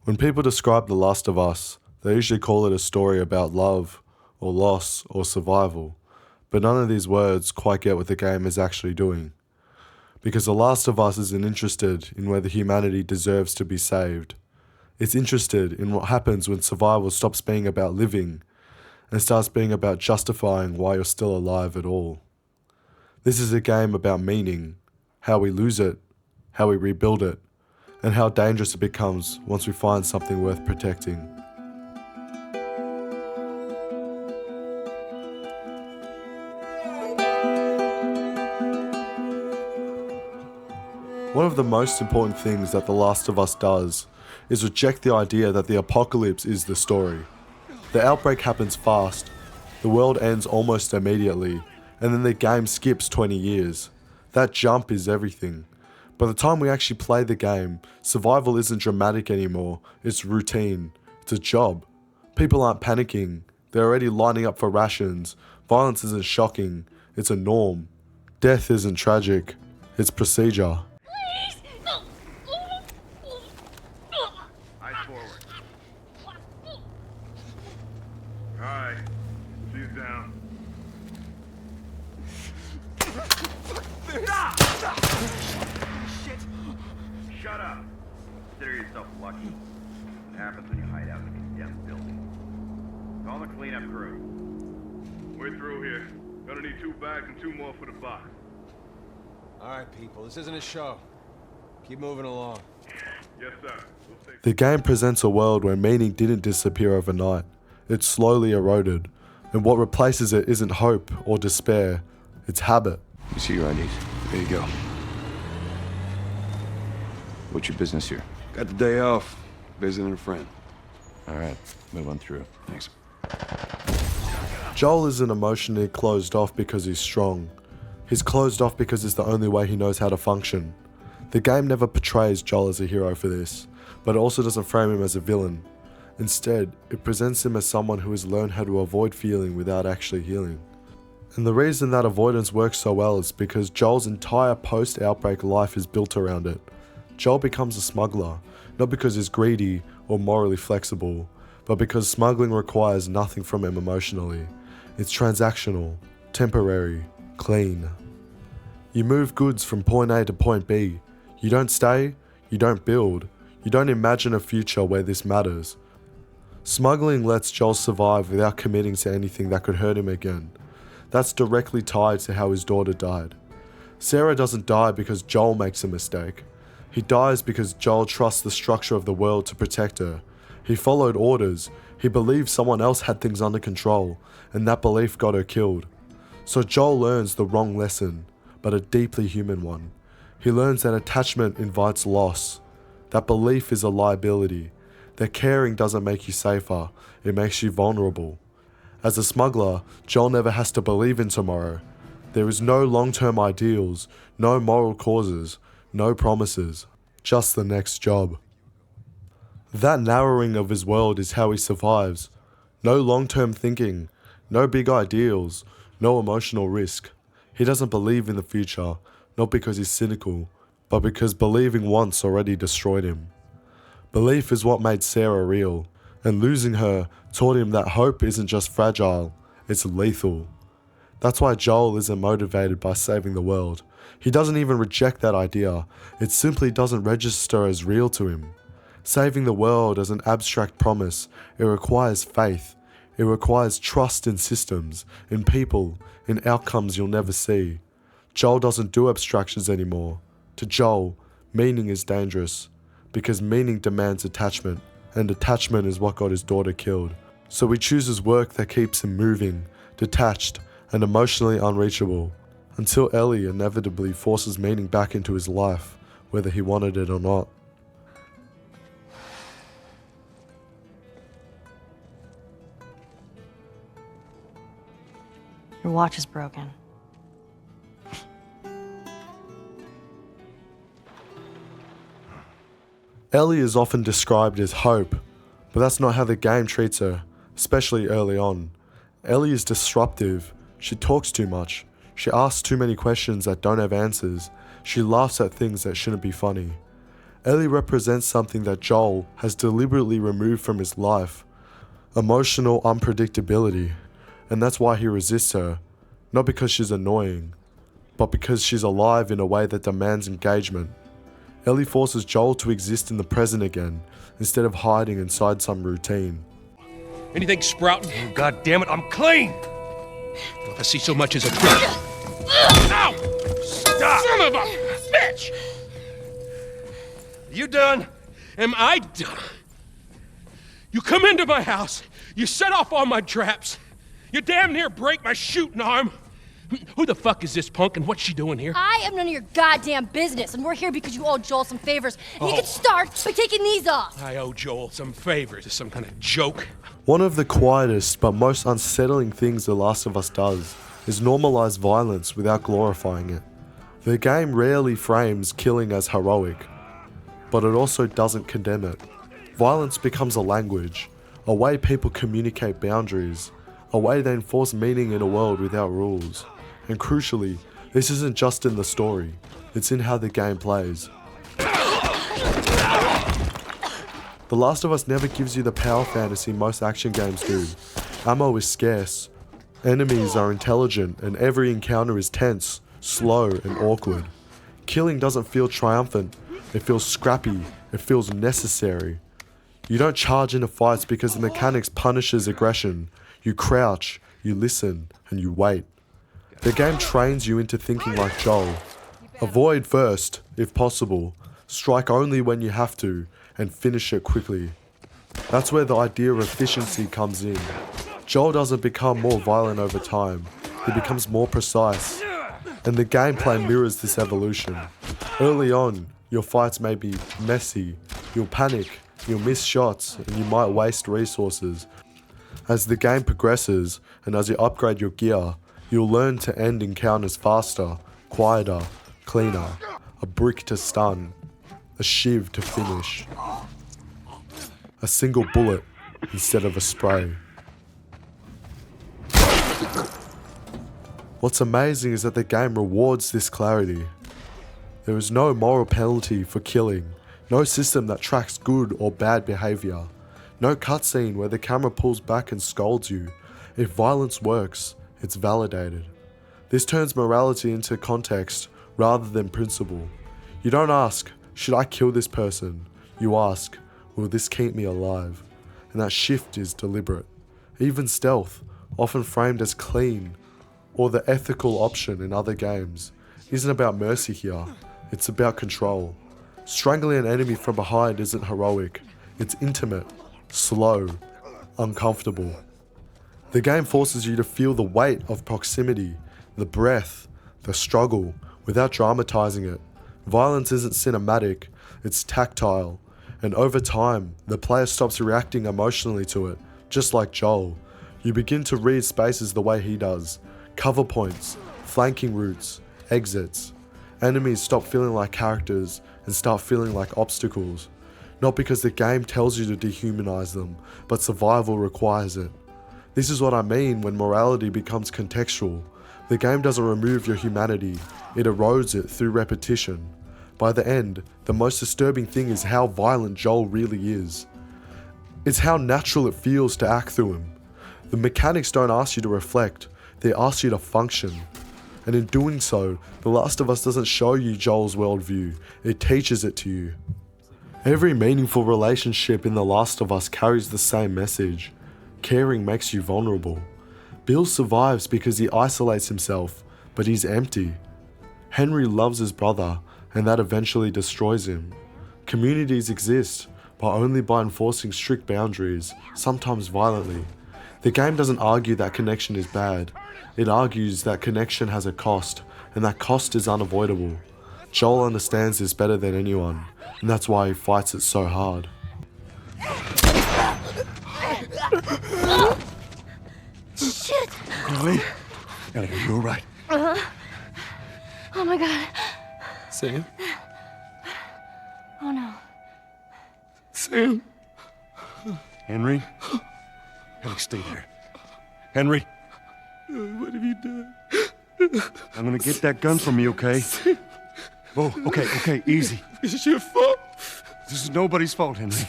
When people describe The Last of Us, they usually call it a story about love, or loss, or survival, but none of these words quite get what the game is actually doing. Because The Last of Us isn't interested in whether humanity deserves to be saved. It's interested in what happens when survival stops being about living and starts being about justifying why you're still alive at all. This is a game about meaning, how we lose it, how we rebuild it, and how dangerous it becomes once we find something worth protecting. One of the most important things that The Last of Us does is reject the idea that the apocalypse is the story. The outbreak happens fast, the world ends almost immediately, and then the game skips 20 years. That jump is everything. By the time we actually play the game, survival isn't dramatic anymore, it's routine, it's a job. People aren't panicking, they're already lining up for rations. Violence isn't shocking, it's a norm. Death isn't tragic, it's procedure. Eyes forward. Alright, she's down. Shit! Shut up! Consider yourself lucky. What happens when you hide out in these damn buildings? Call the cleanup crew. We're through here. Gonna need 2 bags and 2 more for the box. Alright, people, this isn't a show. Keep moving along. Yes, sir. We'll stay. The game presents a world where meaning didn't disappear overnight. It slowly eroded, and what replaces it isn't hope or despair, it's habit. You see your IDs. There you go. What's your business here? Got the day off. Visiting a friend. All right, move on through. Thanks. Joel isn't emotionally closed off because he's strong. He's closed off because it's the only way he knows how to function. The game never portrays Joel as a hero for this, but it also doesn't frame him as a villain. Instead, it presents him as someone who has learned how to avoid feeling without actually healing. And the reason that avoidance works so well is because Joel's entire post-outbreak life is built around it. Joel becomes a smuggler, not because he's greedy or morally flexible, but because smuggling requires nothing from him emotionally. It's transactional, temporary, clean. You move goods from point A to point B. You don't stay, you don't build, you don't imagine a future where this matters. Smuggling lets Joel survive without committing to anything that could hurt him again. That's directly tied to how his daughter died. Sarah doesn't die because Joel makes a mistake. He dies because Joel trusts the structure of the world to protect her. He followed orders, he believed someone else had things under control, and that belief got her killed. So Joel learns the wrong lesson, but a deeply human one. He learns that attachment invites loss, that belief is a liability, that caring doesn't make you safer, it makes you vulnerable. As a smuggler, Joel never has to believe in tomorrow. There is no long-term ideals, no moral causes, no promises, just the next job. That narrowing of his world is how he survives. No long-term thinking, no big ideals, no emotional risk. He doesn't believe in the future, not because he's cynical, but because believing once already destroyed him. Belief is what made Sarah real, and losing her taught him that hope isn't just fragile, it's lethal. That's why Joel isn't motivated by saving the world. He doesn't even reject that idea, it simply doesn't register as real to him. Saving the world as an abstract promise, it requires faith. It requires trust in systems, in people, in outcomes you'll never see. Joel doesn't do abstractions anymore. To Joel, meaning is dangerous, because meaning demands attachment, and attachment is what got his daughter killed. So he chooses work that keeps him moving, detached, and emotionally unreachable, until Ellie inevitably forces meaning back into his life, whether he wanted it or not. Your watch is broken. Ellie is often described as hope, but that's not how the game treats her, especially early on. Ellie is disruptive, she talks too much, she asks too many questions that don't have answers, she laughs at things that shouldn't be funny. Ellie represents something that Joel has deliberately removed from his life: emotional unpredictability. And that's why he resists her, not because she's annoying, but because she's alive in a way that demands engagement. Ellie forces Joel to exist in the present again, instead of hiding inside some routine. Anything sprouting? Oh, God damn it, I'm clean! If I see so much as a drop. Ow! Stop! Son of a bitch! You done? Am I done? You come into my house, you set off all my traps, you damn near break my shooting arm. Who the fuck is this punk and what's she doing here? I am none of your goddamn business, and we're here because you owe Joel some favors. And you can start by taking these off. I owe Joel some favors. Is some kind of joke? One of the quietest but most unsettling things The Last of Us does is normalize violence without glorifying it. The game rarely frames killing as heroic, but it also doesn't condemn it. Violence becomes a language, a way people communicate boundaries, a way they enforce meaning in a world without rules. And crucially, this isn't just in the story, it's in how the game plays. The Last of Us never gives you the power fantasy most action games do. Ammo is scarce, enemies are intelligent, and every encounter is tense, slow, and awkward. Killing doesn't feel triumphant, it feels scrappy, it feels necessary. You don't charge into fights because the mechanics punishes aggression. You crouch, you listen, and you wait. The game trains you into thinking like Joel. Avoid first, if possible. Strike only when you have to, and finish it quickly. That's where the idea of efficiency comes in. Joel doesn't become more violent over time. He becomes more precise. And the gameplay mirrors this evolution. Early on, your fights may be messy. You'll panic, you'll miss shots, and you might waste resources. As the game progresses, and as you upgrade your gear, you'll learn to end encounters faster, quieter, cleaner. A brick to stun, a shiv to finish, a single bullet instead of a spray. What's amazing is that the game rewards this clarity. There is no moral penalty for killing, no system that tracks good or bad behavior. No cutscene where the camera pulls back and scolds you. If violence works, it's validated. This turns morality into context rather than principle. You don't ask, should I kill this person? You ask, will this keep me alive? And that shift is deliberate. Even stealth, often framed as clean, or the ethical option in other games, isn't about mercy here, it's about control. Strangling an enemy from behind isn't heroic, it's intimate. Slow, uncomfortable. The game forces you to feel the weight of proximity, the breath, the struggle, without dramatizing it. Violence isn't cinematic, it's tactile, and over time, the player stops reacting emotionally to it, just like Joel. You begin to read spaces the way he does. Cover points, flanking routes, exits. Enemies stop feeling like characters and start feeling like obstacles. Not because the game tells you to dehumanize them, but survival requires it. This is what I mean when morality becomes contextual. The game doesn't remove your humanity, it erodes it through repetition. By the end, the most disturbing thing is how violent Joel really is. It's how natural it feels to act through him. The mechanics don't ask you to reflect, they ask you to function. And in doing so, The Last of Us doesn't show you Joel's worldview, it teaches it to you. Every meaningful relationship in The Last of Us carries the same message. Caring makes you vulnerable. Bill survives because he isolates himself, but he's empty. Henry loves his brother, and that eventually destroys him. Communities exist, but only by enforcing strict boundaries, sometimes violently. The game doesn't argue that connection is bad. It argues that connection has a cost, and that cost is unavoidable. Joel understands this better than anyone, and that's why he fights it so hard. Shit! Ellie? Ellie, are you alright? Oh my god. Sam? Oh no. Sam? Henry? Ellie, stay there. Henry? What have you done? I'm gonna get that gun from you, okay? Oh, okay, easy. It's your fault. This is nobody's fault, Henry.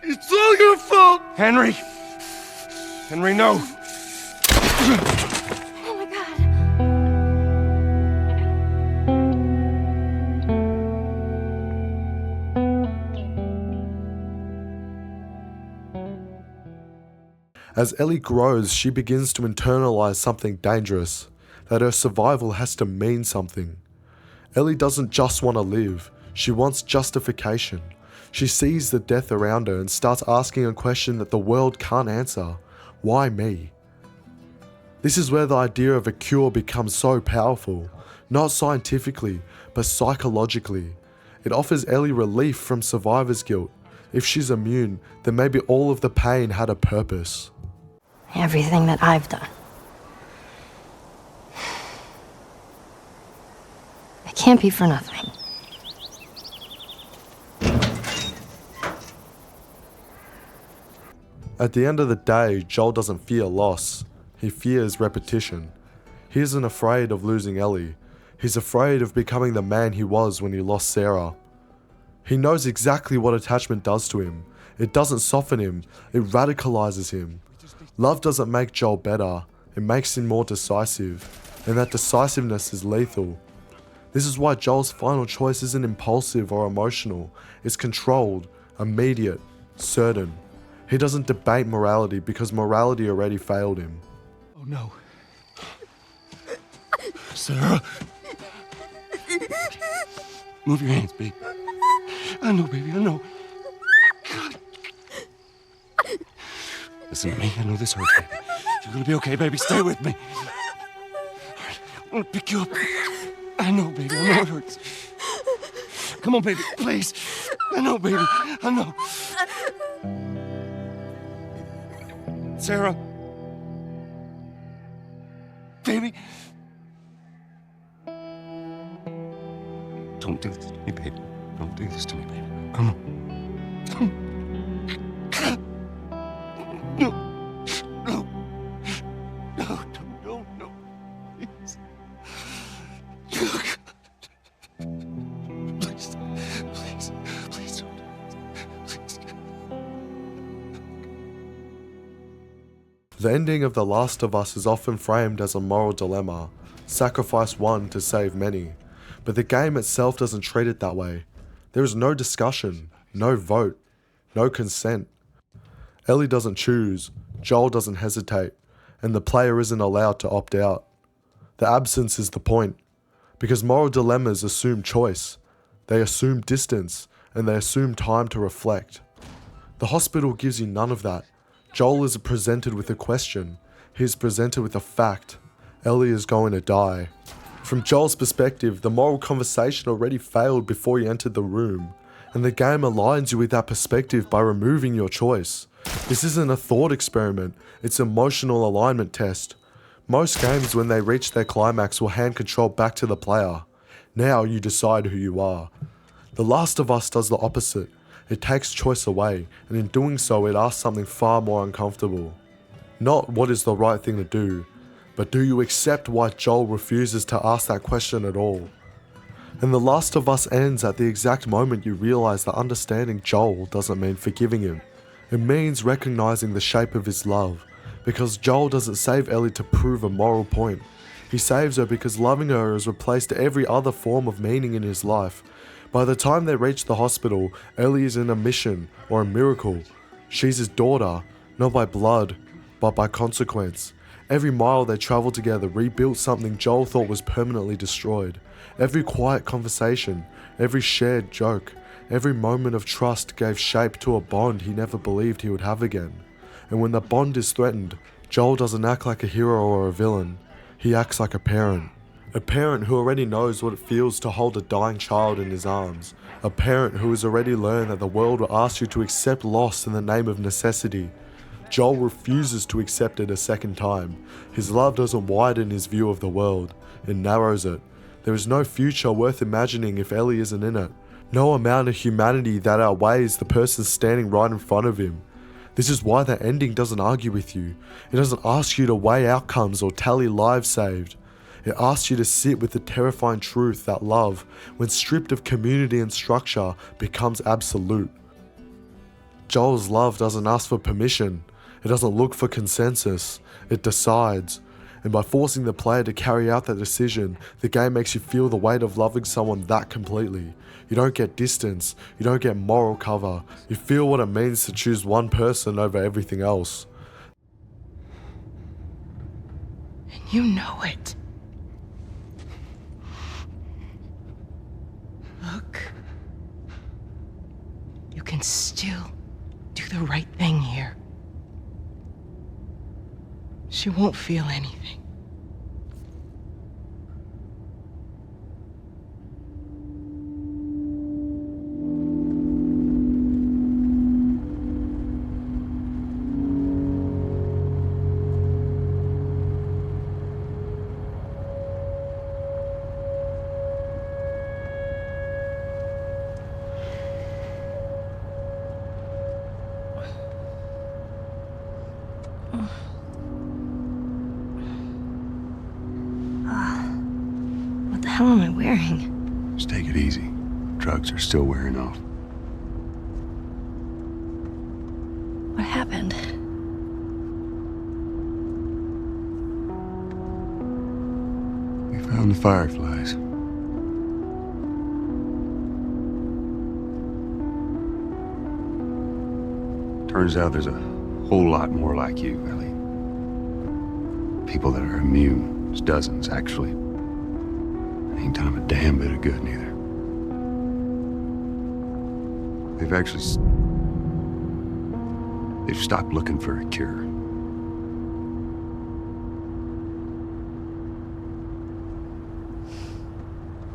It's all your fault! Henry! Henry, no! Oh my god. As Ellie grows, she begins to internalize something dangerous, that her survival has to mean something. Ellie doesn't just want to live, she wants justification. She sees the death around her and starts asking a question that the world can't answer. Why me? This is where the idea of a cure becomes so powerful, not scientifically, but psychologically. It offers Ellie relief from survivor's guilt. If she's immune, then maybe all of the pain had a purpose. Everything that I've done. It can't be for nothing. At the end of the day, Joel doesn't fear loss. He fears repetition. He isn't afraid of losing Ellie. He's afraid of becoming the man he was when he lost Sarah. He knows exactly what attachment does to him. It doesn't soften him, it radicalizes him. Love doesn't make Joel better, it makes him more decisive. And that decisiveness is lethal. This is why Joel's final choice isn't impulsive or emotional. It's controlled, immediate, certain. He doesn't debate morality because morality already failed him. Oh no. Sarah. Move your hands, baby. I know, baby, I know. God. Listen to me, I know this hurts, baby. You're gonna be okay, baby. Stay with me. All right, I'm gonna pick you up. I know, baby, I know it hurts. Come on, baby, please. I know, baby, I know. Sarah. Baby. Don't do this to me, baby. Don't do this to me, baby. Come on. No. No. No, no, no. Please. Oh, God. Please. Please. Please don't do this. Please. The ending of The Last of Us is often framed as a moral dilemma. Sacrifice one to save many. But the game itself doesn't treat it that way. There is no discussion, no vote, no consent. Ellie doesn't choose, Joel doesn't hesitate, and the player isn't allowed to opt out. The absence is the point, because moral dilemmas assume choice, they assume distance, and they assume time to reflect. The hospital gives you none of that. Joel is presented with a question, he is presented with a fact. Ellie is going to die. From Joel's perspective, the moral conversation already failed before you entered the room, and the game aligns you with that perspective by removing your choice. This isn't a thought experiment, it's an emotional alignment test. Most games, when they reach their climax, will hand control back to the player. Now you decide who you are. The Last of Us does the opposite. It takes choice away, and in doing so it asks something far more uncomfortable. Not what is the right thing to do, but do you accept why Joel refuses to ask that question at all? And The Last of Us ends at the exact moment you realize that understanding Joel doesn't mean forgiving him. It means recognizing the shape of his love, because Joel doesn't save Ellie to prove a moral point. He saves her because loving her has replaced every other form of meaning in his life. By the time they reach the hospital, Ellie is in a mission or a miracle. She's his daughter, not by blood, but by consequence. Every mile they traveled together rebuilt something Joel thought was permanently destroyed. Every quiet conversation, every shared joke, every moment of trust gave shape to a bond he never believed he would have again. And when the bond is threatened, Joel doesn't act like a hero or a villain. He acts like a parent. A parent who already knows what it feels to hold a dying child in his arms. A parent who has already learned that the world will ask you to accept loss in the name of necessity. Joel refuses to accept it a second time. His love doesn't widen his view of the world, it narrows it. There is no future worth imagining if Ellie isn't in it. No amount of humanity that outweighs the person standing right in front of him. This is why the ending doesn't argue with you. It doesn't ask you to weigh outcomes or tally lives saved. It asks you to sit with the terrifying truth that love, when stripped of community and structure, becomes absolute. Joel's love doesn't ask for permission. It doesn't look for consensus. It decides. And by forcing the player to carry out that decision, the game makes you feel the weight of loving someone that completely. You don't get distance. You don't get moral cover. You feel what it means to choose one person over everything else. And you know it. Look. You can still do the right thing here. She won't feel anything. What the hell am I wearing? Just take it easy. Drugs are still wearing off. What happened? We found the fireflies. Turns out there's a whole lot more like you, Ellie. People that are immune. There's dozens, actually. Ain't done 'em a damn bit of good, neither. They've stopped looking for a cure.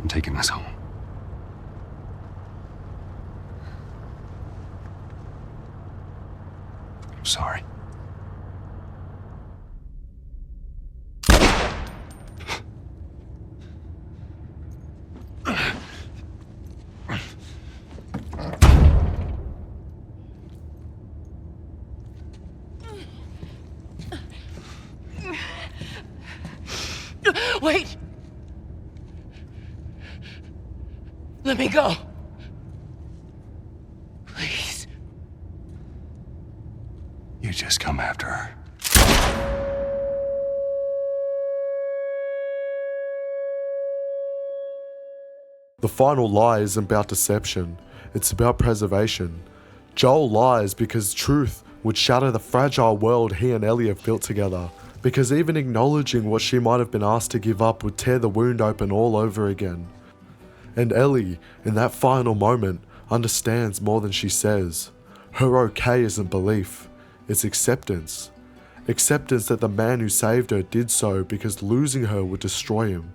I'm taking us home. I'm sorry. Wait! Let me go. Please. You just come after her. The final lie isn't about deception. It's about preservation. Joel lies because truth would shatter the fragile world he and Ellie have built together. Because even acknowledging what she might have been asked to give up would tear the wound open all over again. And Ellie, in that final moment, understands more than she says. Her okay isn't belief, it's acceptance. Acceptance that the man who saved her did so because losing her would destroy him.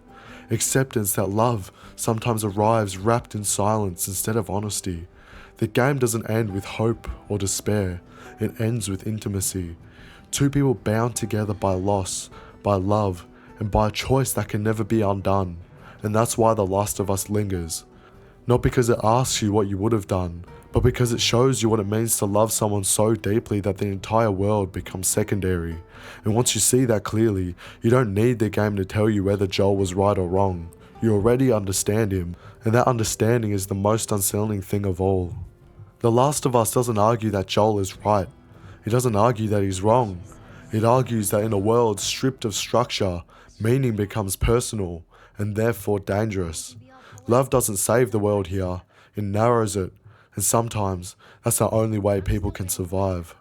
Acceptance that love sometimes arrives wrapped in silence instead of honesty. The game doesn't end with hope or despair, it ends with intimacy. Two people bound together by loss, by love, and by a choice that can never be undone. And that's why The Last of Us lingers. Not because it asks you what you would have done, but because it shows you what it means to love someone so deeply that the entire world becomes secondary. And once you see that clearly, you don't need the game to tell you whether Joel was right or wrong. You already understand him, and that understanding is the most unsettling thing of all. The Last of Us doesn't argue that Joel is right. It doesn't argue that he's wrong. It argues that in a world stripped of structure, meaning becomes personal and therefore dangerous. Love doesn't save the world here, it narrows it, and sometimes that's the only way people can survive.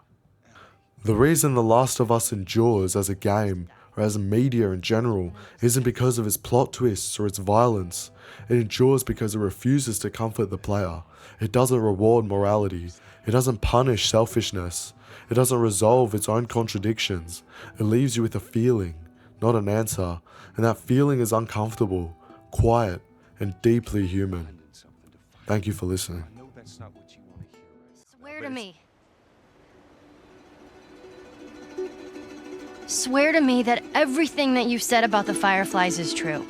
The reason The Last of Us endures as a game, or as a media in general, isn't because of its plot twists or its violence. It endures because it refuses to comfort the player. It doesn't reward morality. It doesn't punish selfishness. It doesn't resolve its own contradictions. It leaves you with a feeling, not an answer, and that feeling is uncomfortable, quiet, and deeply human. Thank you for listening. Swear to me. Swear to me that everything that you've said about the Fireflies is true.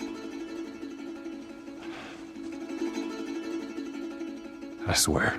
I swear.